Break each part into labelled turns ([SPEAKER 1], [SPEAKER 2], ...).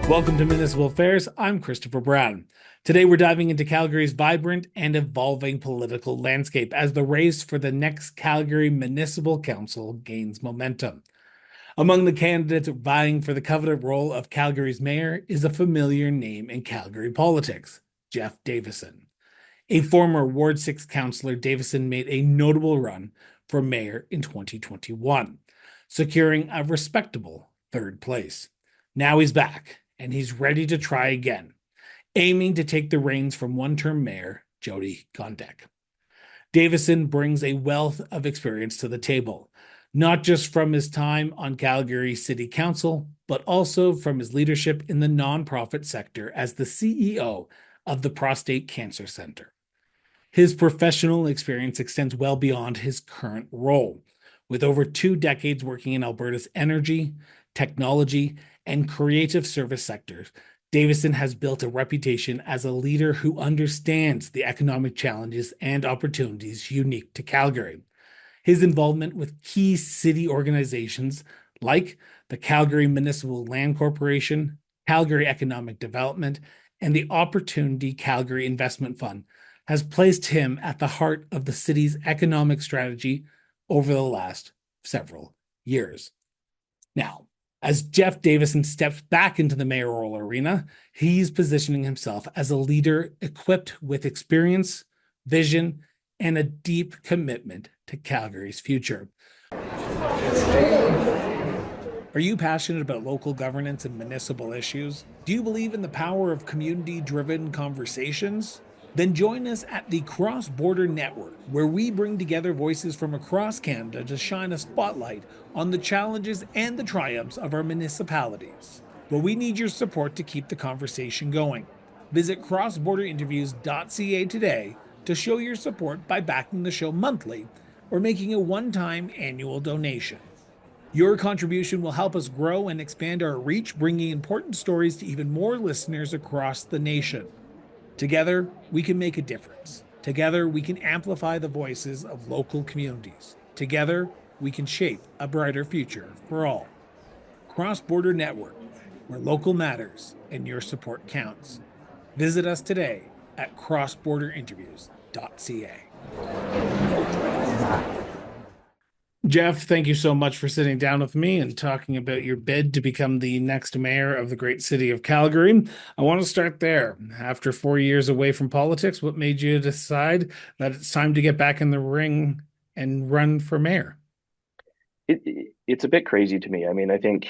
[SPEAKER 1] Welcome to Municipal Affairs. I'm Christopher Brown. Today we're diving into Calgary's vibrant and evolving political landscape as the race for the next Calgary Municipal Council gains momentum. Among the candidates vying for the coveted role of Calgary's mayor is a familiar name in Calgary politics, Jeff Davison. A former Ward 6 councillor, Davison made a notable run for mayor in 2021, securing a respectable third place. Now he's back, and he's ready to try again, aiming to take the reins from one-term mayor Jyoti Gondek. Davison brings a wealth of experience to the table, not just from his time on Calgary City Council, but also from his leadership in the nonprofit sector as the CEO of the Prostate Cancer Centre. His professional experience extends well beyond his current role, with over 2 decades working in Alberta's energy, technology, and creative service sectors. Davison has built a reputation as a leader who understands the economic challenges and opportunities unique to Calgary. His involvement with key city organizations like the Calgary Municipal Land Corporation, Calgary Economic Development, and the Opportunity Calgary Investment Fund has placed him at the heart of the city's economic strategy over the last several years. Now, as Jeff Davison steps back into the mayoral arena, he's positioning himself as a leader equipped with experience, vision, and a deep commitment to Calgary's future. Are you passionate about local governance and municipal issues? Do you believe in the power of community-driven conversations? Then join us at the Cross Border Network, where we bring together voices from across Canada to shine a spotlight on the challenges and the triumphs of our municipalities. But we need your support to keep the conversation going. Visit crossborderinterviews.ca today to show your support by backing the show monthly or making a one-time annual donation. Your contribution will help us grow and expand our reach, bringing important stories to even more listeners across the nation. Together, we can make a difference. Together, we can amplify the voices of local communities. Together, we can shape a brighter future for all. Cross Border Network, where local matters and your support counts. Visit us today at crossborderinterviews.ca. Jeff, thank you so much for sitting down with me and talking about your bid to become the next mayor of the great city of Calgary. I want to start there. After 4 years away from politics, what made you decide that it's time to get back in the ring and run for mayor?
[SPEAKER 2] It's a bit crazy to me. I mean, I think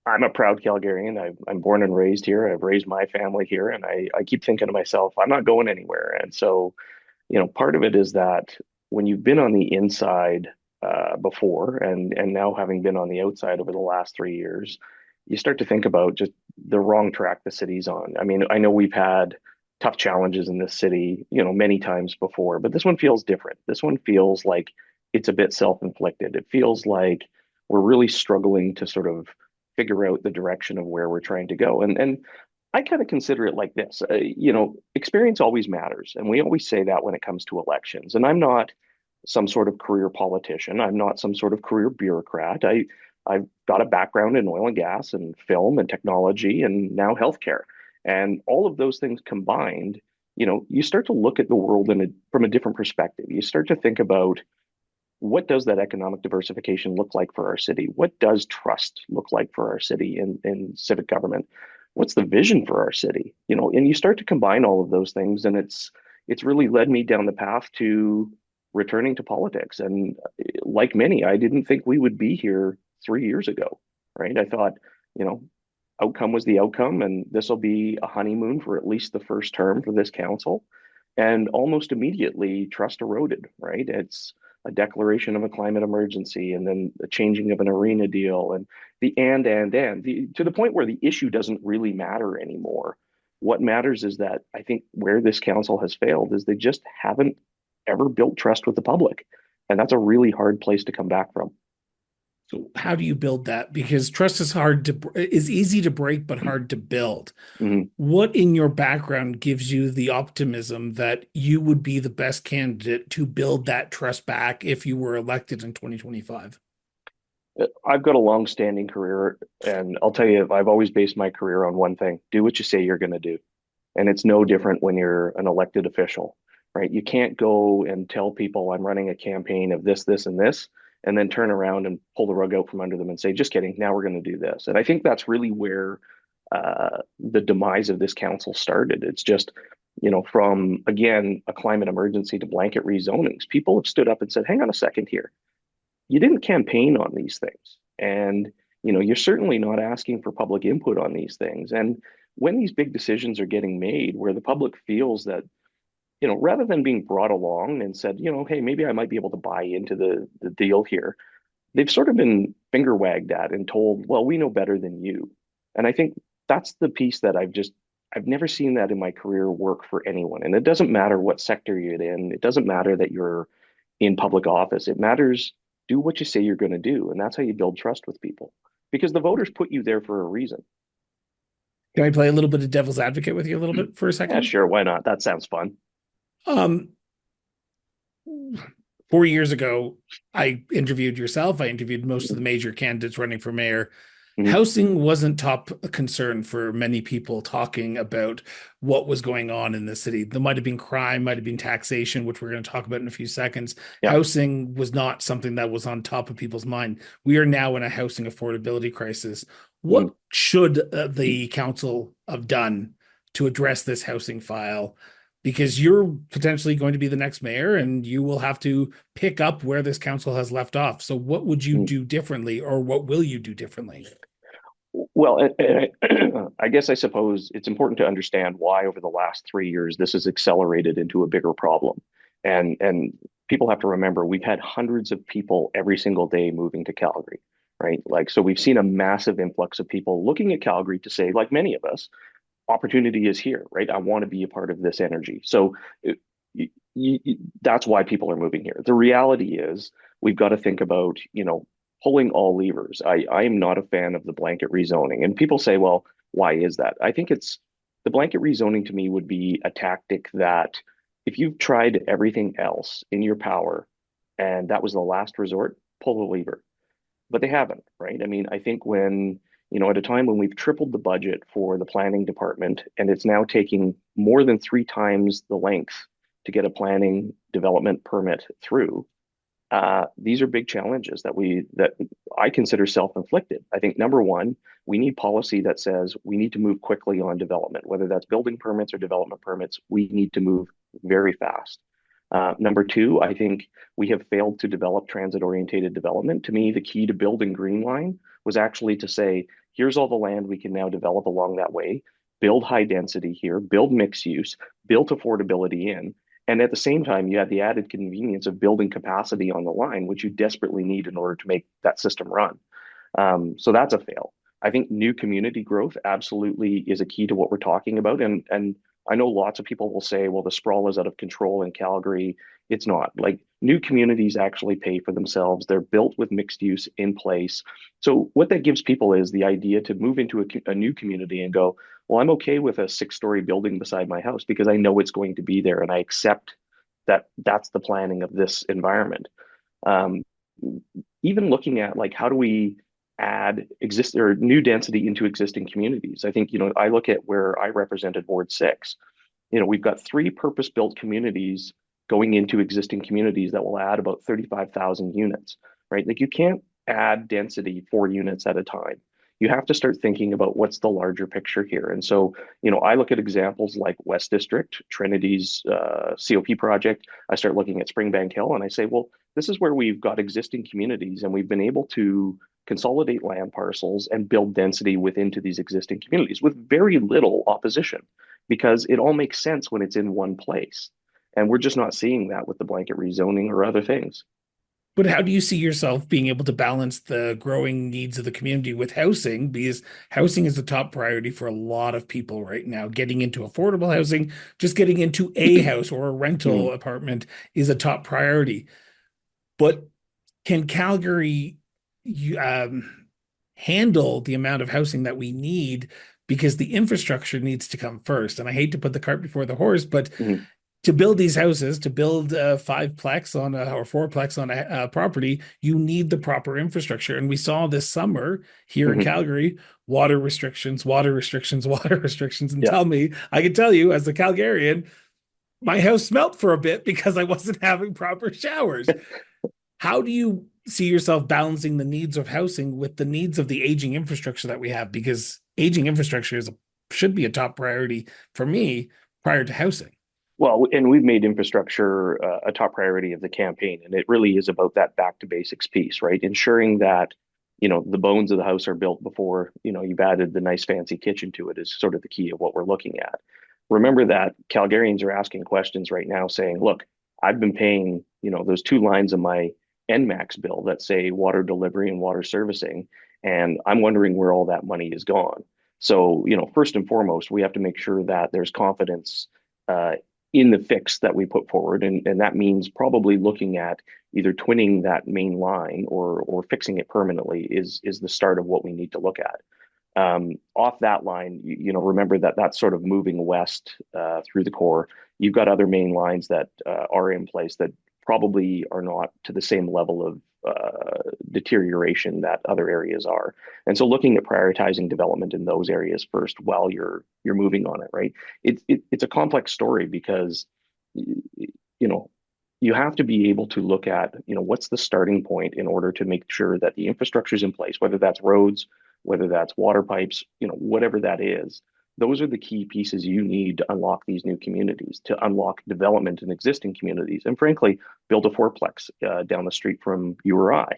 [SPEAKER 2] I'm a proud Calgarian. I'm born and raised here. I've raised my family here, and I keep thinking to myself, I'm not going anywhere. And so, part of it is that when you've been on the inside before, and now having been on the outside over the last 3 years, you start to think about just the wrong track the city's on. I mean, I know we've had tough challenges in this city, many times before, but this one feels different. This one feels like it's a bit self-inflicted. It feels like we're really struggling to sort of figure out the direction of where we're trying to go. And I kind of consider it like this, experience always matters. And we always say that when it comes to elections. And I'm not some sort of career politician. I'm not some sort of career bureaucrat. I've got a background in oil and gas and film and technology and now healthcare. And all of those things combined, you start to look at the world from a different perspective. You start to think about, what does that economic diversification look like for our city? What does trust look like for our city in civic government? What's the vision for our city? And you start to combine all of those things, and it's really led me down the path to returning to politics. And like many, I didn't think we would be here 3 years ago, right? I thought, outcome was the outcome, and this will be a honeymoon for at least the first term for this council. And almost immediately, trust eroded, right? It's a declaration of a climate emergency, and then the changing of an arena deal, and to the point where the issue doesn't really matter anymore. What matters is that I think where this council has failed is they just haven't ever built trust with the public. And that's a really hard place to come back from.
[SPEAKER 1] So how do you build that? Because trust is easy to break, but hard to build.
[SPEAKER 2] Mm-hmm.
[SPEAKER 1] What in your background gives you the optimism that you would be the best candidate to build that trust back if you were elected in 2025?
[SPEAKER 2] I've got a long-standing career, and I'll tell you, I've always based my career on one thing: do what you say you're going to do. And it's no different when you're an elected official, right? You can't go and tell people I'm running a campaign of this, this, and this, and then turn around and pull the rug out from under them and say, just kidding, now we're going to do this. And I think that's really where the demise of this council started. It's just, from, again, a climate emergency to blanket rezonings, people have stood up and said, hang on a second here. You didn't campaign on these things. And, you're certainly not asking for public input on these things. And when these big decisions are getting made where the public feels that, rather than being brought along and said, hey, maybe I might be able to buy into the deal here, they've sort of been finger wagged at and told, well, we know better than you. And I think that's the piece that I've never seen that in my career work for anyone. And it doesn't matter what sector you're in. It doesn't matter that you're in public office. It matters, do what you say you're going to do. And that's how you build trust with people, because the voters put you there for a reason.
[SPEAKER 1] Can I play a little bit of devil's advocate with you a little bit for a
[SPEAKER 2] Yeah,
[SPEAKER 1] second?
[SPEAKER 2] sure. Why not? That sounds fun.
[SPEAKER 1] Um, 4 years ago, I interviewed yourself. I interviewed most of the major candidates running for mayor.
[SPEAKER 2] Mhm.
[SPEAKER 1] Housing wasn't top concern for many people talking about what was going on in the city. There might have been crime, might have been taxation, which we're going to talk about in a few seconds.
[SPEAKER 2] Yeah.
[SPEAKER 1] Housing was not something that was on top of people's mind. We are now in a housing affordability crisis.
[SPEAKER 2] Mhm.
[SPEAKER 1] What should the council have done to address this housing file? Because you're potentially going to be the next mayor and you will have to pick up where this council has left off. So what would you
[SPEAKER 2] Mhm.
[SPEAKER 1] do differently, or what will you do differently?
[SPEAKER 2] Well, I guess I suppose it's important to understand why over the last 3 years this has accelerated into a bigger problem. And people have to remember we've had hundreds of people every single day moving to Calgary, right? Like, so we've seen a massive influx of people looking at Calgary to say, like many of us, opportunity is here, right? I want to be a part of this energy. So that's why people are moving here. The reality is we've got to think about, pulling all levers. I am not a fan of the blanket rezoning. And people say, well, why is that? I think it's the blanket rezoning to me would be a tactic that if you've tried everything else in your power and that was the last resort, pull the lever. But they haven't, right? I mean, I think when, at a time when we've tripled the budget for the planning department and it's now taking more than 3 times the length to get a planning development permit through, these are big challenges that I consider self-inflicted. I think number one, we need policy that says we need to move quickly on development, whether that's building permits or development permits. We need to move very fast. Number two, I think we have failed to develop transit-oriented development. To me, the key to building Green Line was actually to say, here's all the land we can now develop along that way, build high density here, build mixed use, build affordability in, and at the same time, you had the added convenience of building capacity on the line, which you desperately need in order to make that system run. So that's a fail. I think new community growth absolutely is a key to what we're talking about. And I know lots of people will say, well, the sprawl is out of control in Calgary. It's not. Like, new communities actually pay for themselves. They're built with mixed use in place. So what that gives people is the idea to move into a new community and go, well, I'm okay with a 6-story building beside my house because I know it's going to be there and I accept that that's the planning of this environment. Um, Even looking at, like, how do we add exist or new density into existing communities? I think, I look at where I represented Ward 6. We've got 3 purpose-built communities going into existing communities that will add about 35,000 units, right? Like, you can't add density 4 units at a time. You have to start thinking about what's the larger picture here. And so, I look at examples like West District, Trinity's COP project. I start looking at Springbank Hill and I say, well, this is where we've got existing communities and we've been able to consolidate land parcels and build density within to these existing communities with very little opposition, because it all makes sense when it's in one place. And we're just not seeing that with the blanket rezoning or other things.
[SPEAKER 1] But how do you see yourself being able to balance the growing needs of the community with housing? Because housing is the top priority for a lot of people right now. Getting into affordable housing, just getting into a house or a
[SPEAKER 2] Mm,
[SPEAKER 1] rental apartment is a top priority. But can Calgary handle the amount of housing that we need? Because the infrastructure needs to come first. And I hate to put the cart before the horse, but
[SPEAKER 2] mm.
[SPEAKER 1] to build these houses, to build a fiveplex on a or fourplex on a property, you need the proper infrastructure. And we saw this summer here in
[SPEAKER 2] Hmm.
[SPEAKER 1] Calgary, water restrictions, water restrictions, water restrictions. And
[SPEAKER 2] Yeah.
[SPEAKER 1] tell me, I can tell you as a Calgarian, my house smelt for a bit because I wasn't having proper showers. How do you see yourself balancing the needs of housing with the needs of the aging infrastructure that we have? Because aging infrastructure should be a top priority for me prior to housing.
[SPEAKER 2] Well, and we've made infrastructure a top priority of the campaign, and it really is about that back to basics piece, right? Ensuring that, the bones of the house are built before, you've added the nice fancy kitchen to it is sort of the key of what we're looking at. Remember that Calgarians are asking questions right now saying, look, I've been paying, those two lines of my NMAX bill that say water delivery and water servicing, and I'm wondering where all that money is gone. So, first and foremost, we have to make sure that there's confidence uh, in the fix that we put forward. And that means probably looking at either twinning that main line or fixing it permanently is the start of what we need to look at. Off that line, remember that that's sort of moving west through the core. You've got other main lines that are in place that probably are not to the same level of deterioration that other areas are. And so looking at prioritizing development in those areas first while you're moving on it, right? It's a complex story because you know you have to be able to look at, what's the starting point in order to make sure that the infrastructure is in place, whether that's roads, whether that's water pipes, whatever that is. Those are the key pieces you need to unlock these new communities, to unlock development in existing communities, and frankly, build a fourplex down the street from you or I.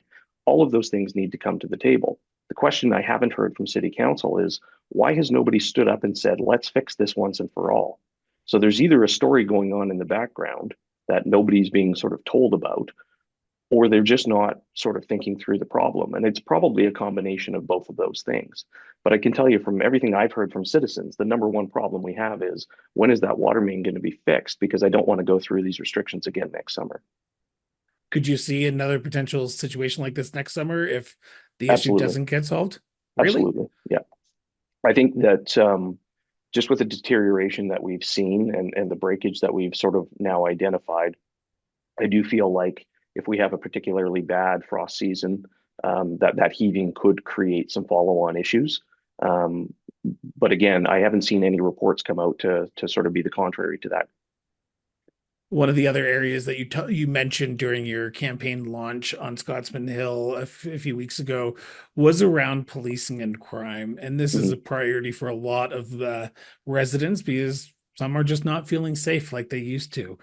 [SPEAKER 2] All of those things need to come to the table. The question I haven't heard from City Council is, why has nobody stood up and said, let's fix this once and for all? So there's either a story going on in the background that nobody's being sort of told about, or they're just not sort of thinking through the problem. And it's probably a combination of both of those things. But I can tell you from everything I've heard from citizens, the number one problem we have is, when is that water main going to be fixed? Because I don't want to go through these restrictions again next summer.
[SPEAKER 1] Could you see another potential situation like this next summer if the issue
[SPEAKER 2] Absolutely.
[SPEAKER 1] doesn't get solved? Really?
[SPEAKER 2] Absolutely. Yeah. I think that just with the deterioration that we've seen and the breakage that we've sort of now identified, I do feel like if we have a particularly bad frost season, that heaving could create some follow-on issues. Um, but again, I haven't seen any reports come out to sort of be the contrary to that.
[SPEAKER 1] One of the other areas that you mentioned during your campaign launch on Scotsman Hill a few weeks ago was around policing and crime, and this is
[SPEAKER 2] Mhm.
[SPEAKER 1] a priority for a lot of the residents because some are just not feeling safe like they used to.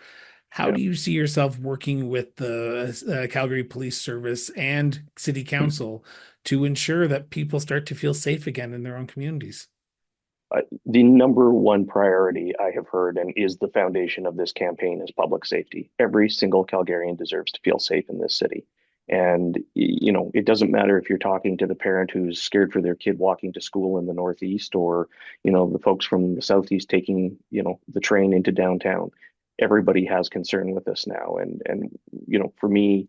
[SPEAKER 1] How
[SPEAKER 2] Yeah.
[SPEAKER 1] do you see yourself working with the Calgary Police Service and City Council to ensure that people start to feel safe again in their own communities?
[SPEAKER 2] The number one priority I have heard and is the foundation of this campaign is public safety. Every single Calgarian deserves to feel safe in this city. And, it doesn't matter if you're talking to the parent who's scared for their kid walking to school in the Northeast, or, the folks from the Southeast taking, the train into downtown. Everybody has concern with this now. And, for me,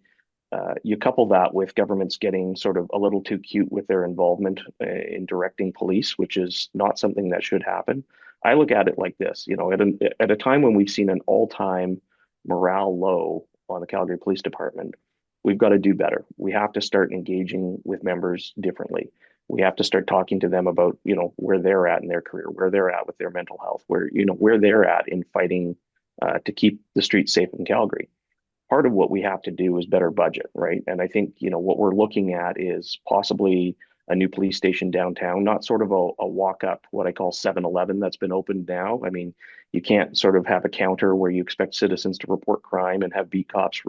[SPEAKER 2] you couple that with governments getting sort of a little too cute with their involvement in directing police, which is not something that should happen. I look at it like this, at a time when we've seen an all-time morale low on the Calgary Police Department, we've got to do better. We have to start engaging with members differently. We have to start talking to them about, where they're at in their career, where they're at with their mental health, where they're at in fighting to keep the streets safe in Calgary. Part of what we have to do is better budget, right? And I think, what we're looking at is possibly a new police station downtown, not sort of a walk up, what I call 7-Eleven that's been opened now. I mean, you can't sort of have a counter where you expect citizens to report crime and have beat cops,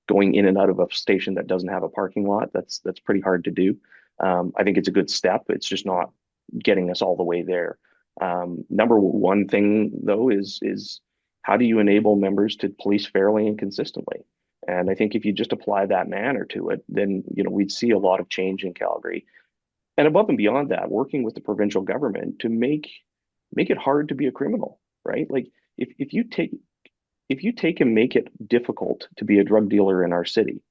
[SPEAKER 2] going in and out of a station that doesn't have a parking lot. That's pretty hard to do. I think it's a good step. It's just not getting us all the way there. Number one thing though is how do you enable members to police fairly and consistently? And I think if you just apply that manner to it, then we'd see a lot of change in Calgary. And above and beyond that, working with the provincial government to make it hard to be a criminal, right? Like if you take and make it difficult to be a drug dealer in our city,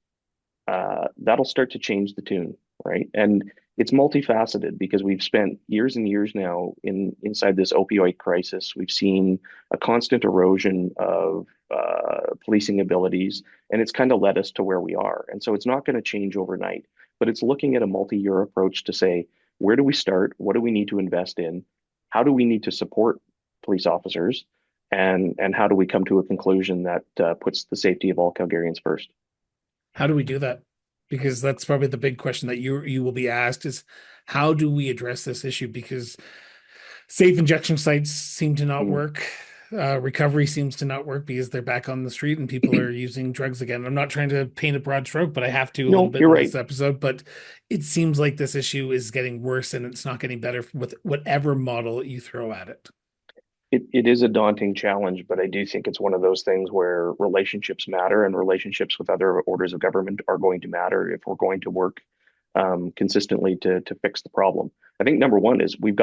[SPEAKER 2] that'll start to change the tune, right? And it's multifaceted because we've spent years and years now inside this opioid crisis. We've seen a constant erosion of policing abilities, and it's kind of led us to where we are. And so it's not going to change overnight, but it's looking at a multi-year approach to say, where do we start? What do we need to invest in? How do we need to support police officers? And how do we come to a conclusion that puts the safety of all Calgarians first?
[SPEAKER 1] How do we do that? Because that's probably the big question that you will be asked is how do we address this issue? Because safe injection sites seem to not
[SPEAKER 2] Mhm.
[SPEAKER 1] work. Recovery seems to not work because they're back on the street and people are using drugs again. I'm not trying to paint a broad stroke, but I have to a little
[SPEAKER 2] No,
[SPEAKER 1] bit
[SPEAKER 2] you're
[SPEAKER 1] in
[SPEAKER 2] right.
[SPEAKER 1] this episode. But it seems like this issue is getting worse and it's not getting better with whatever model you throw at it.
[SPEAKER 2] It is a daunting challenge, but I do think it's one of those things where relationships matter and relationships with other orders of government are going to matter if we're going to work consistently to fix the problem. I think number one is we've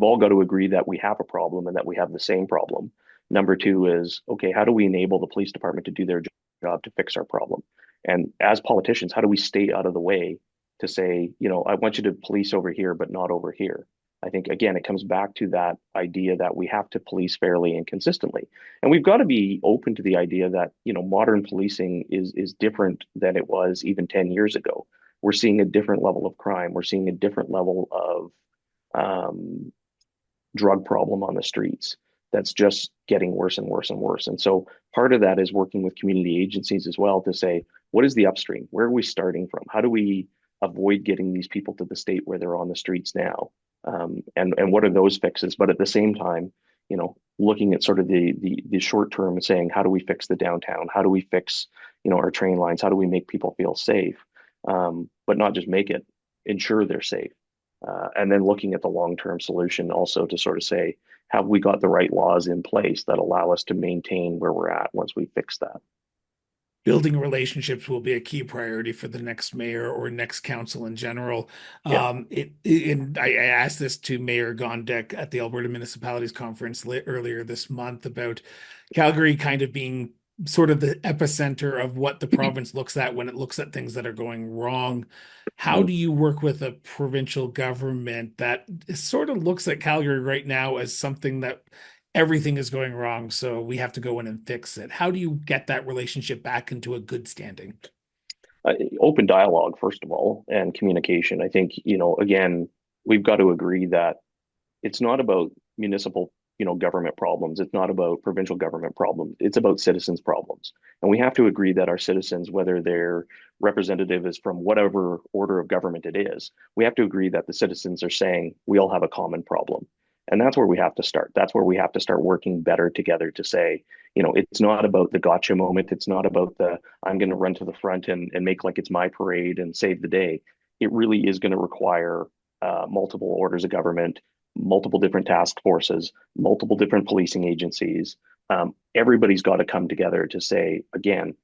[SPEAKER 2] all got to agree that we have a problem and that we have the same problem. Number two is, okay, how do we enable the police department to do their job to fix our problem? And as politicians, how do we stay out of the way to say, I want you to police over here, but not over here? I think, again, it comes back to that idea that we have to police fairly and consistently. And we've got to be open to the idea that, modern policing is different than it was even 10 years ago. We're seeing a different level of crime. We're seeing a different level of um, drug problem on the streets that's just getting worse and worse and worse. And so part of that is working with community agencies as well to say, what is the upstream? Where are we starting from? How do we avoid getting these people to the state where they're on the streets now? And what are those fixes? But at the same time, looking at sort of the short term and saying, how do we fix the downtown? How do we fix, our train lines? How do we make people feel safe? But not just make it, ensure they're safe. And then looking at the long-term solution also to sort of say, have we got the right laws in place that allow us to maintain where we're at once we fix that?
[SPEAKER 1] Building relationships will be a key priority for the next mayor or next council in general.
[SPEAKER 2] Yeah.
[SPEAKER 1] And I asked this to Mayor Gondek at the Alberta Municipalities Conference earlier this month about Calgary kind of being sort of the epicenter of what the province looks at when it looks at things that are going wrong. How
[SPEAKER 2] Mhm.
[SPEAKER 1] do you work with a provincial government that sort of looks at Calgary right now as something that everything is going wrong, so we have to go in and fix it? How do you get that relationship back into a good standing?
[SPEAKER 2] Open dialogue, first of all, and communication. I think, again, we've got to agree that it's not about municipal, government problems. It's not about provincial government problems. It's about citizens' problems. And we have to agree that our citizens, whether their representative is from whatever order of government it is, we have to agree that the citizens are saying we all have a common problem. And that's where we have to start. That's where we have to start working better together to say, it's not about the gotcha moment. It's not about the I'm going to run to the front and make like it's my parade and save the day. It really is going to require multiple orders of government, multiple different task forces, multiple different policing agencies. Everybody's got to come together to say, again,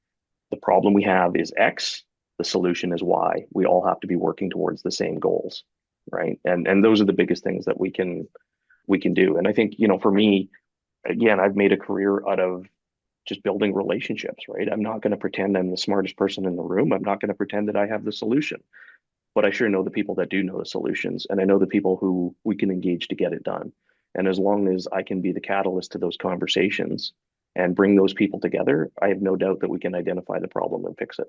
[SPEAKER 2] the problem we have is X, the solution is Y. We all have to be working towards the same goals, right? And those are the biggest things that we can do. And I think, for me, again, I've made a career out of just building relationships, right? I'm not going to pretend I'm the smartest person in the room. I'm not going to pretend that I have the solution, but I sure know the people that do know the solutions, and I know the people who we can engage to get it done. And as long as I can be the catalyst to those conversations and bring those people together, I have no doubt that we can identify the problem and fix it.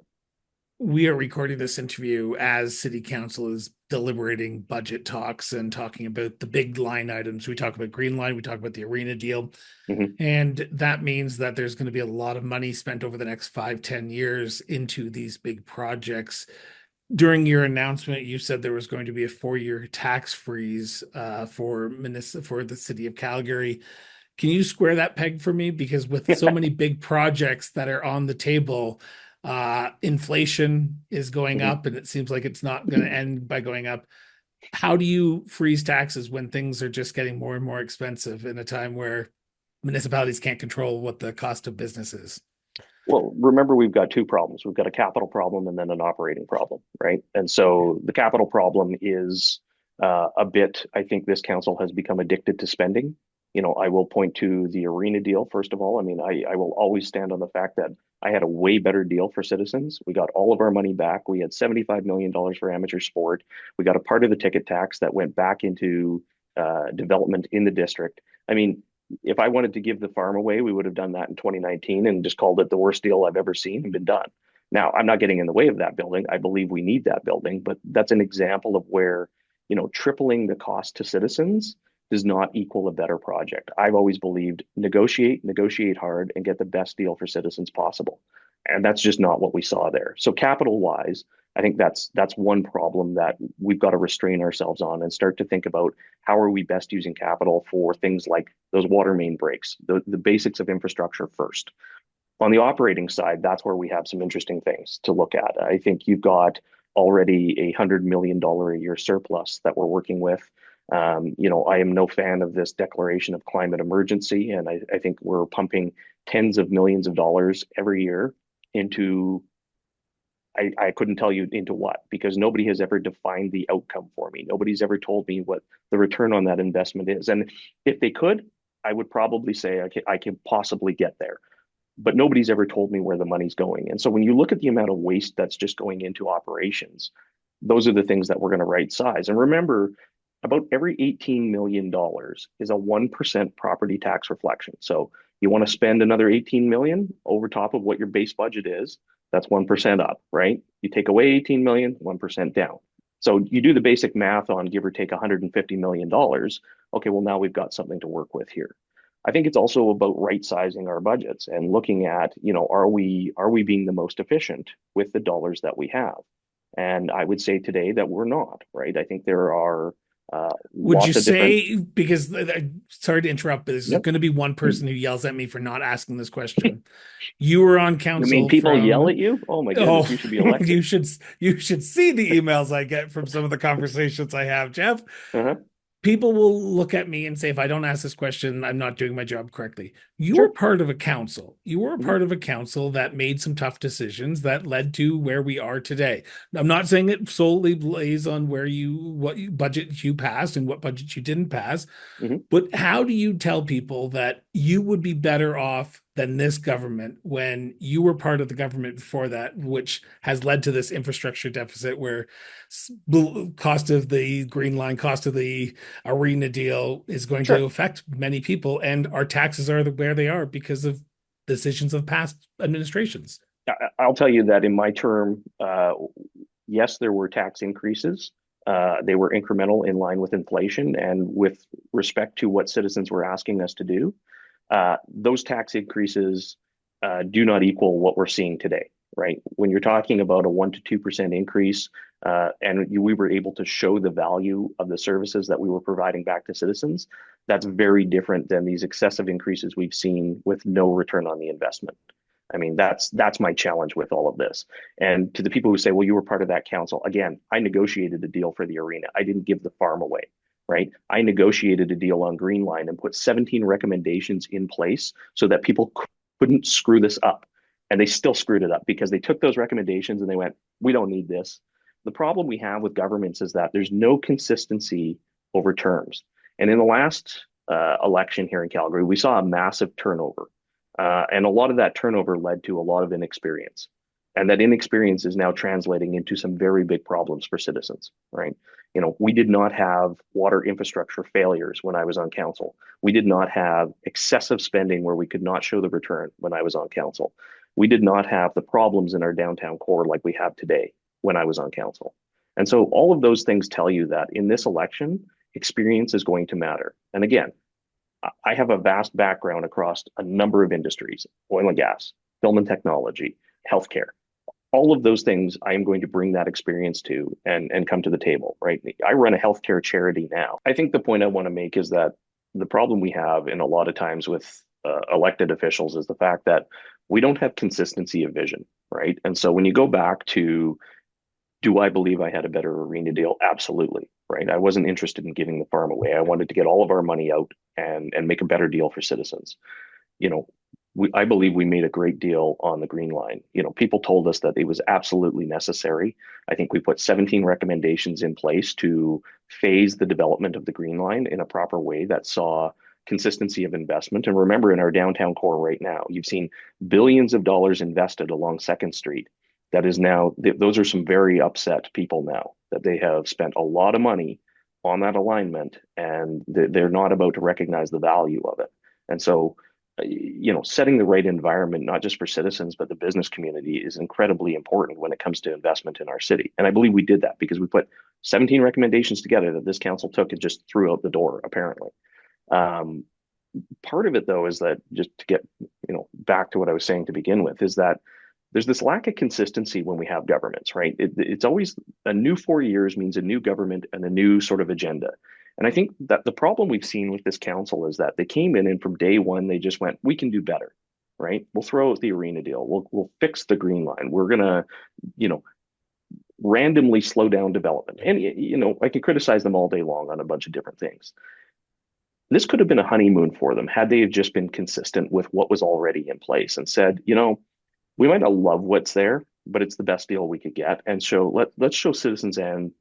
[SPEAKER 1] We are recording this interview as City Council is deliberating budget talks and talking about the big line items. We talk about Green Line, we talk about the arena deal,
[SPEAKER 2] Mhm.
[SPEAKER 1] and that means that there's going to be a lot of money spent over the next 5-10 years into these big projects. During your announcement, you said there was going to be a 4-year tax freeze for the city of Calgary. Can you square that peg for me? Because with so many big projects that are on the table, inflation is going
[SPEAKER 2] Mhm.
[SPEAKER 1] up, and it seems like it's not going to end by going up. How do you freeze taxes when things are just getting more and more expensive in a time where municipalities can't control what the cost of business is?
[SPEAKER 2] Well, remember, we've got two problems. We've got a capital problem and then an operating problem, right? And so the capital problem is a bit, I think this council has become addicted to spending. I will point to the arena deal, first of all. I mean, I will always stand on the fact that I had a way better deal for citizens. We got all of our money back. We had $75 million for amateur sport. We got a part of the ticket tax that went back into development in the district. I mean, if I wanted to give the farm away, we would have done that in 2019 and just called it the worst deal I've ever seen and been done. Now, I'm not getting in the way of that building. I believe we need that building, but that's an example of where, tripling the cost to citizens does not equal a better project. I've always believed negotiate hard, and get the best deal for citizens possible. And that's just not what we saw there. So capital wise, I think that's one problem that we've got to restrain ourselves on and start to think about how are we best using capital for things like those water main breaks, the basics of infrastructure first. On the operating side, that's where we have some interesting things to look at. I think you've got already $100 million a year surplus that we're working with. I am no fan of this declaration of climate emergency, and I think we're pumping tens of millions of dollars every year into, I couldn't tell you into what, because nobody has ever defined the outcome for me. Nobody's ever told me what the return on that investment is. And if they could, I would probably say I can possibly get there. But nobody's ever told me where the money's going. And so when you look at the amount of waste that's just going into operations, those are the things that we're going to right size. And remember, about every $18 million is a 1% property tax reflection. So you want to spend another 18 million over top of what your base budget is, that's 1% up, right? You take away 18 million, 1% down. So you do the basic math on give or take $150 million. Okay, well, now we've got something to work with here. I think it's also about right sizing our budgets and looking at, are we being the most efficient with the dollars that we have? And I would say today that we're not, right? I think there are
[SPEAKER 1] Would you
[SPEAKER 2] lots of different.
[SPEAKER 1] say, because sorry to interrupt, but there's
[SPEAKER 2] Yep.
[SPEAKER 1] going to be one person who yells at me for not asking this question. You were on
[SPEAKER 2] You mean
[SPEAKER 1] council
[SPEAKER 2] people yell
[SPEAKER 1] from,
[SPEAKER 2] at you? Oh my goodness,
[SPEAKER 1] oh,
[SPEAKER 2] you should be elected.
[SPEAKER 1] you should see the emails I get from some of the conversations I have, Jeff.
[SPEAKER 2] Uh-huh.
[SPEAKER 1] People will look at me and say, if I don't ask this question, I'm not doing my job correctly. You were
[SPEAKER 2] Sure.
[SPEAKER 1] part of a council. You were a
[SPEAKER 2] Mhm.
[SPEAKER 1] part of a council that made some tough decisions that led to where we are today. I'm not saying it solely lays on what budget you passed and what budget you didn't pass,
[SPEAKER 2] Mhm.
[SPEAKER 1] but how do you tell people that you would be better off than this government when you were part of the government before that, which has led to this infrastructure deficit where cost of the green line, cost of the arena deal is going to
[SPEAKER 2] Sure.
[SPEAKER 1] affect many people, and our taxes are where they are because of decisions of past administrations.
[SPEAKER 2] I'll tell you that in my term, yes, there were tax increases. They were incremental in line with inflation and with respect to what citizens were asking us to do. Those tax increases do not equal what we're seeing today, right? When you're talking about a 1 to 2% increase, and we were able to show the value of the services that we were providing back to citizens, that's very different than these excessive increases we've seen with no return on the investment. I mean, that's my challenge with all of this. And to the people who say, well, you were part of that council, again, I negotiated a deal for the arena. I didn't give the farm away, right? I negotiated a deal on Green Line and put 17 recommendations in place so that people couldn't screw this up. And they still screwed it up because they took those recommendations and they went, we don't need this. The problem we have with governments is that there's no consistency over terms. And in the last election here in Calgary, we saw a massive turnover. And a lot of that turnover led to a lot of inexperience. And that inexperience is now translating into some very big problems for citizens, right? We did not have water infrastructure failures when I was on council. We did not have excessive spending where we could not show the return when I was on council. We did not have the problems in our downtown core like we have today when I was on council. And so all of those things tell you that in this election, experience is going to matter. And again, I have a vast background across a number of industries, oil and gas, film and technology, healthcare. All of those things I am going to bring that experience to and come to the table, right? I run a healthcare charity now. I think the point I want to make is that the problem we have in a lot of times with elected officials is the fact that we don't have consistency of vision, right? And so when you go back to, do I believe I had a better arena deal? Absolutely, right? I wasn't interested in giving the farm away. I wanted to get all of our money out and make a better deal for citizens. You know, I believe we made a great deal on the Green Line. People told us that it was absolutely necessary. I think we put 17 recommendations in place to phase the development of the Green Line in a proper way that saw consistency of investment. And remember, in our downtown core right now, you've seen billions of dollars invested along Second Street. That is now, those are some very upset people now that they have spent a lot of money on that alignment, and they're not about to recognize the value of it. And so, setting the right environment, not just for citizens, but the business community, is incredibly important when it comes to investment in our city. And I believe we did that because we put 17 recommendations together that this council took and just threw out the door, apparently. Um, Part of it, though, is that, just to get back to what I was saying to begin with, is that there's this lack of consistency when we have governments, right? It's always a new 4 years means a new government and a new sort of agenda. And I think that the problem we've seen with this council is that they came in and from day one, they just went, we can do better, right? We'll throw out the arena deal. We'll fix the green line. We're going to, randomly slow down development. And, I could criticize them all day long on a bunch of different things. This could have been a honeymoon for them had they have just been consistent with what was already in place and said, we might not love what's there, but it's the best deal we could get. And let's show citizens and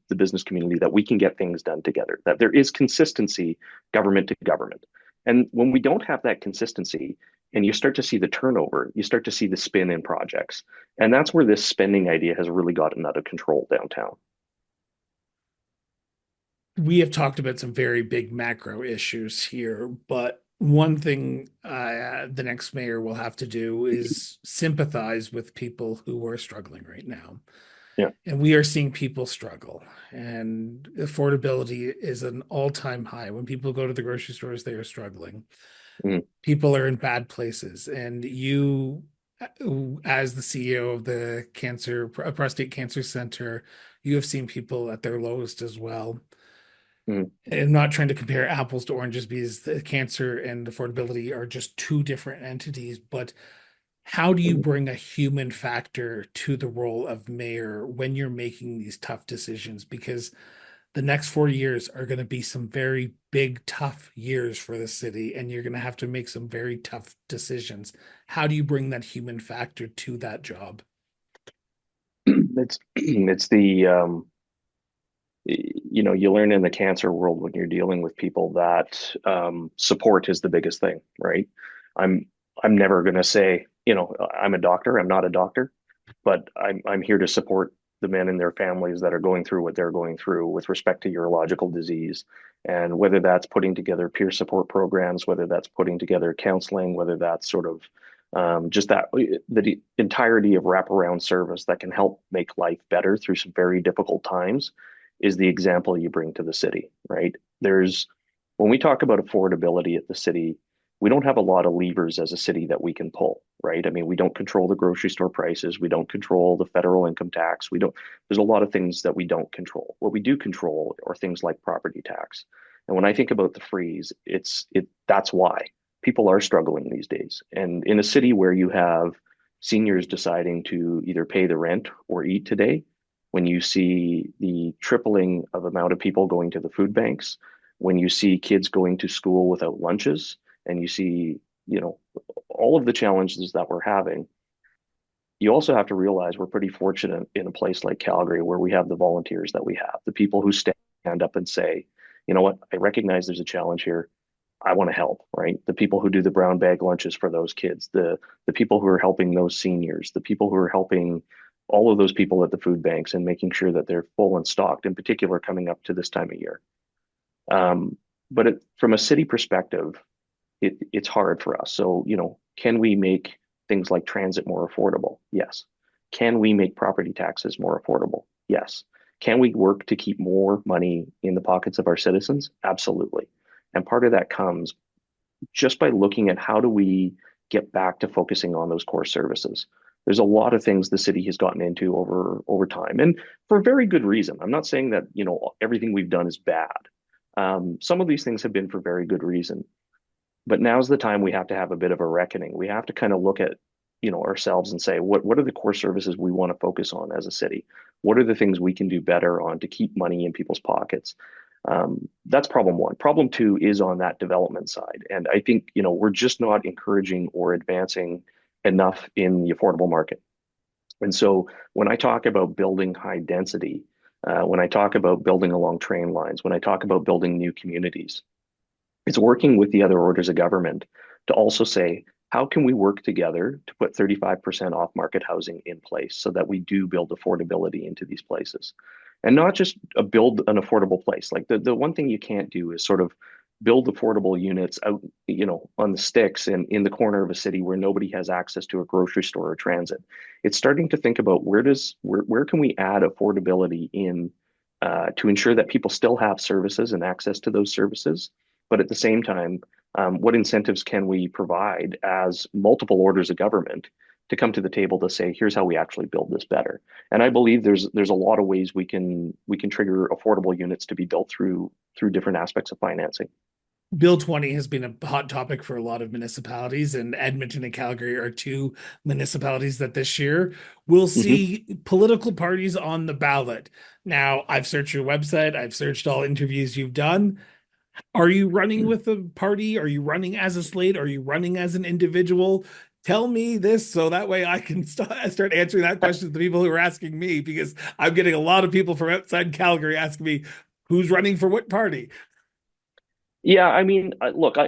[SPEAKER 2] the business community that we can get things done together, that there is consistency government to government. And when we don't have that consistency, and you start to see the turnover, you start to see the spin in projects. And that's where this spending idea has really gotten out of control downtown.
[SPEAKER 1] We have talked about some very big macro issues here, but one thing the next mayor will have to do is sympathize with people who are struggling right now.
[SPEAKER 2] Yeah.
[SPEAKER 1] And we are seeing people struggle, and affordability is an all-time high. When people go to the grocery stores, they are struggling.
[SPEAKER 2] Mm.
[SPEAKER 1] People are in bad places, and you, as the CEO of the Prostate Cancer Centre, you have seen people at their lowest as well.
[SPEAKER 2] Mm.
[SPEAKER 1] I'm not trying to compare apples to oranges because the cancer and affordability are just two different entities, but how do you bring a human factor to the role of mayor when you're making these tough decisions? Because the next 4 years are going to be some very big, tough years for the city, and you're going to have to make some very tough decisions. How do you bring that human factor to that job?
[SPEAKER 2] It's the you learn in the cancer world when you're dealing with people that support is the biggest thing, right? I'm I'm never going to say, I'm a doctor. I'm not a doctor, but I'm here to support the men and their families that are going through what they're going through with respect to urological disease. And whether that's putting together peer support programs, whether that's putting together counseling, whether that's sort of just that the entirety of wraparound service that can help make life better through some very difficult times is the example you bring to the city, right? When we talk about affordability at the city, we don't have a lot of levers as a city that we can pull, right? I mean, we don't control the grocery store prices. We don't control the federal income tax. There's a lot of things that we don't control. What we do control are things like property tax. And when I think about the freeze, that's why people are struggling these days. And in a city where you have seniors deciding to either pay the rent or eat today, when you see the tripling of amount of people going to the food banks, when you see kids going to school without lunches, and you see, all of the challenges that we're having, you also have to realize we're pretty fortunate in a place like Calgary where we have the volunteers that we have, the people who stand up and say, you know what, I recognize there's a challenge here. I want to help, right? The people who do the brown bag lunches for those kids, the people who are helping those seniors, the people who are helping all of those people at the food banks and making sure that they're full and stocked, in particular coming up to this time of year. But from a city perspective, it's hard for us. So, can we make things like transit more affordable? Yes. Can we make property taxes more affordable? Yes. Can we work to keep more money in the pockets of our citizens? Absolutely. And part of that comes just by looking at how do we get back to focusing on those core services. There's a lot of things the city has gotten into over time, and for very good reason. I'm not saying that everything we've done is bad. Some of these things have been for very good reason. But now's the time we have to have a bit of a reckoning. We have to kind of look at, ourselves and say, what are the core services we want to focus on as a city? What are the things we can do better on to keep money in people's pockets? That's problem one. Problem two is on that development side. And I think, we're just not encouraging or advancing enough in the affordable market. And so when I talk about building high density, when I talk about building along train lines, when I talk about building new communities, It's working with the other orders of government to also say, how can we work together to put 35% off market housing in place so that we do build affordability into these places? And not just build an affordable place. Like the one thing you can't do is sort of build affordable units out, on the sticks and in the corner of a city where nobody has access to a grocery store or transit. It's starting to think about where can we add affordability in to ensure that people still have services and access to those services, but at the same time, what incentives can we provide as multiple orders of government to come to the table to say, here's how we actually build this better? And I believe there's a lot of ways we can trigger affordable units to be built through different aspects of financing.
[SPEAKER 1] Bill 20 has been a hot topic for a lot of municipalities, and Edmonton and Calgary are two municipalities that this year will
[SPEAKER 2] Hmm.
[SPEAKER 1] see political parties on the ballot. Now, I've searched your website, I've searched all interviews you've done. Are you running with a party? Are you running as a slate? Are you running as an individual? Tell me this so that way I can start answering that question to the people who are asking me, because I'm getting a lot of people from outside Calgary asking me who's running for what party.
[SPEAKER 2] Yeah, I mean, look,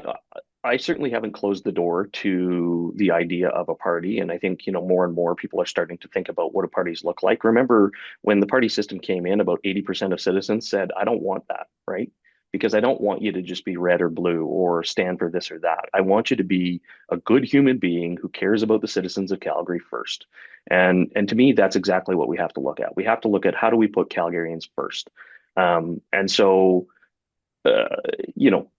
[SPEAKER 2] I certainly haven't closed the door to the idea of a party, and I think more and more people are starting to think about what do parties look like. Remember when the party system came in, about 80% of citizens said, "I don't want that," right? Because I don't want you to just be red or blue or stand for this or that. I want you to be a good human being who cares about the citizens of Calgary first. And to me, that's exactly what we have to look at. We have to look at how do we put Calgarians first. And so, uh, you know,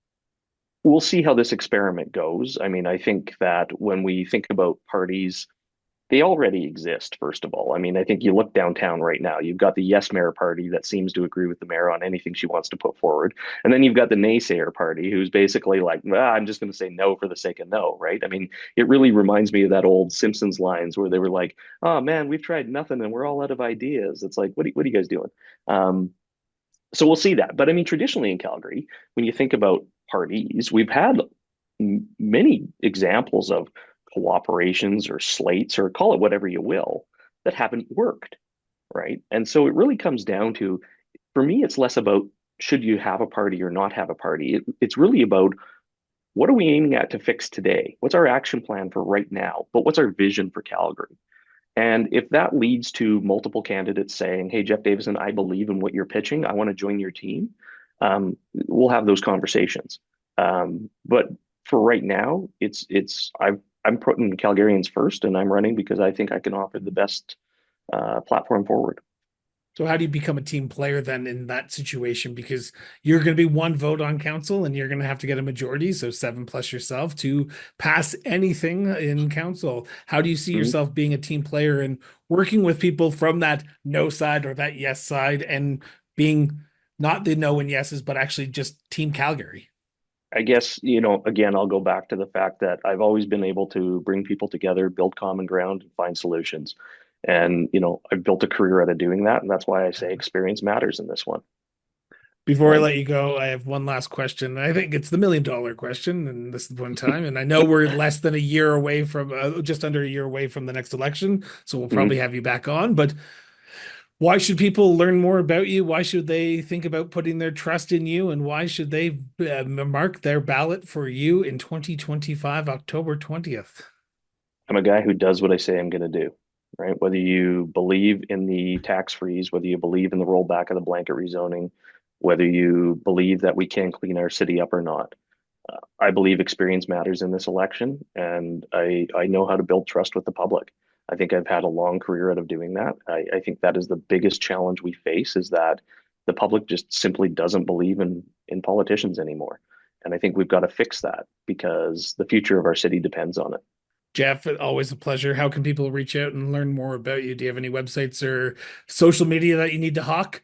[SPEAKER 2] we'll see how this experiment goes. I mean, I think that when we think about parties, they already exist, first of all. I mean, I think you look downtown right now, you've got the Yes Mayor party that seems to agree with the mayor on anything she wants to put forward. And then you've got the naysayer party who's basically like, I'm just going to say no for the sake of no, right? I mean, it really reminds me of that old Simpsons lines where they were like, oh man, we've tried nothing and we're all out of ideas. It's like, what are you guys doing? Um, so we'll see that. But I mean, traditionally in Calgary, when you think about parties, we've had many examples of cooperations or slates or call it whatever you will that haven't worked, right? And so it really comes down to, for me, it's less about should you have a party or not have a party. It's really about what are we aiming at to fix today? What's our action plan for right now? But what's our vision for Calgary? And if that leads to multiple candidates saying, "Hey, Jeff Davison, I believe in what you're pitching. I want to join your team," we'll have those conversations. But for right now, I'm putting Calgarians first, and I'm running because I think I can offer the best platform forward.
[SPEAKER 1] So how do you become a team player then in that situation? Because you're going to be one vote on council and you're going to have to get a majority, so seven plus yourself to pass anything in council. How do you see
[SPEAKER 2] Mhm.
[SPEAKER 1] yourself being a team player and working with people from that no side or that yes side and being not the no and yeses, but actually just team Calgary?
[SPEAKER 2] I guess, again, I'll go back to the fact that I've always been able to bring people together, build common ground, and find solutions. And, I've built a career out of doing that. And that's why I say experience matters in this one,
[SPEAKER 1] Before I
[SPEAKER 2] right?
[SPEAKER 1] let you go, I have one last question. I think it's the $1 million question, and this is one time. And I know we're less than a year away from, just under a year away from the next election, so we'll probably
[SPEAKER 2] Mhm.
[SPEAKER 1] have you back on. But why should people learn more about you? Why should they think about putting their trust in you? And why should they mark their ballot for you in 2025, October 20th?
[SPEAKER 2] I'm a guy who does what I say I'm going to do, right? Whether you believe in the tax freeze, whether you believe in the rollback of the blanket rezoning, whether you believe that we can clean our city up or not. I believe experience matters in this election, and I know how to build trust with the public. I think I've had a long career out of doing that. I think that is the biggest challenge we face is that the public just simply doesn't believe in politicians anymore. And I think we've got to fix that because the future of our city depends on it.
[SPEAKER 1] Jeff, always a pleasure. How can people reach out and learn more about you? Do you have any websites or social media that you need to hawk?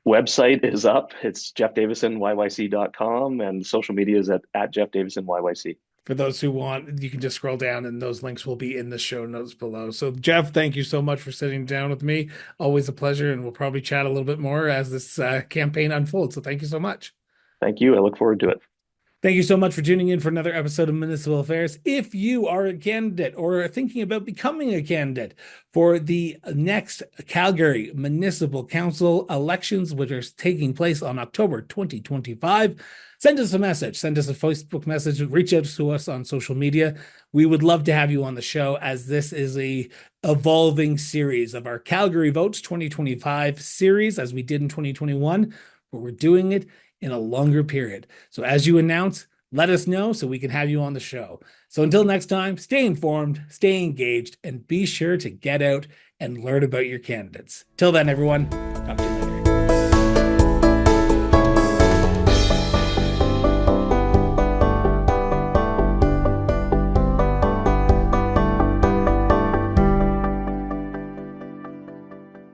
[SPEAKER 2] Website is up. It's jeffdavisonyyc.com and social media is at Jeff Davison YYC.
[SPEAKER 1] For those who want, you can just scroll down and those links will be in the show notes below. So, Jeff, thank you so much for sitting down with me. Always a pleasure. And we'll probably chat a little bit more as this campaign unfolds. So, thank you so much.
[SPEAKER 2] Thank you. I look forward to it.
[SPEAKER 1] Thank you so much for tuning in for another episode of Municipal Affairs. If you are a candidate or are thinking about becoming a candidate for the next Calgary Municipal Council elections, which are taking place on October 2025, send us a message, send us a Facebook message, reach out to us on social media. We would love to have you on the show, as this is a evolving series of our Calgary Votes 2025 series, as we did in 2021, but we're doing it in a longer period. So as you announce, let us know so we can have you on the show. So until next time, stay informed, stay engaged, and be sure to get out and learn about your candidates. Till then, everyone.